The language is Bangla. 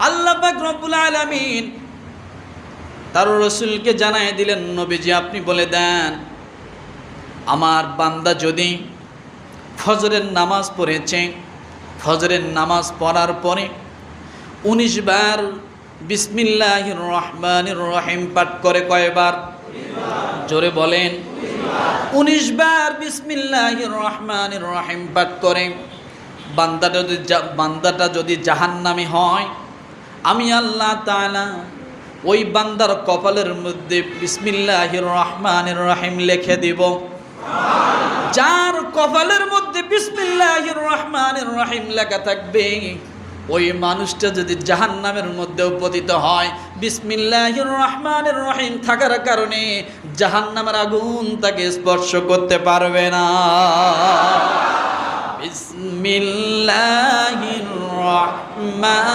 আল্লাহ পাক রব্বুল আলামিন তার রাসূলকে জানায় দিলেন, নবীজি আপনি বলে দেন, আমার বান্দা যদি ফজরের নামাজ পড়েছে, ফজরের নামাজ পড়ার পরে 19 বার বিসমিল্লাহির রহমানির রহিম পাঠ করে, কয়বার? জোরে বলেন। 19 বার বিসমিল্লাহির রহমানির রহিম পাঠ করে বান্দাটা যদি জাহান্নামী হয়, আমি আল্লাহ তাআলা ওই বান্দার কপালের মধ্যে বিসমিল্লাহির রহমানির রহিম লিখে দিব। যার কপালের মধ্যে বিসমিল্লাহির রহমানির রহিম লেখা থাকবে, ওই মানুষটা যদি জাহান্নামের মধ্যে পতিত হয়, বিসমিল্লাহির রহমানির রহিম থাকার কারণে জাহান্নামের আগুন তাকে স্পর্শ করতে পারবে না। বিসমিল্লাহির রহমান